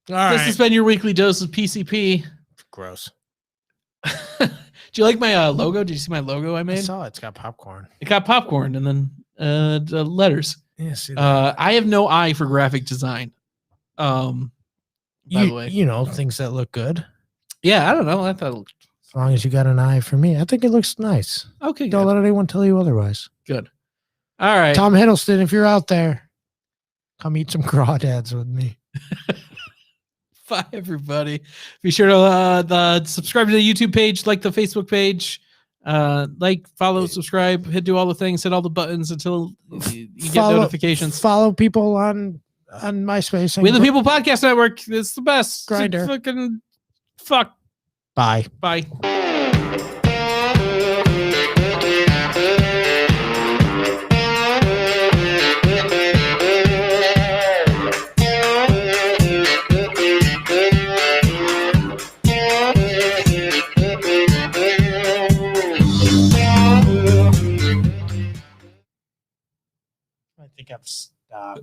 This has been your weekly dose of PCP. Gross. Do you like my logo? Did you see my logo I made? I saw it. It's got popcorn. It got popcorn and then the letters. Yeah, see that. I have no eye for graphic design. By the way, things that look good. Yeah, I don't know. I thought it looked... As long as you got an eye for me, I think it looks nice. Okay, don't let anyone tell you otherwise. Good. All right, Tom Hiddleston, if you're out there, come eat some crawdads with me. Bye, everybody. Be sure to subscribe to the YouTube page, like the Facebook page, follow, subscribe, do all the things, hit all the buttons until you get notifications. Follow people on on MySpace. We the People Podcast Network. It's the best. Grindr. Fucking fuck. Bye. Bye. I think I'm stuck.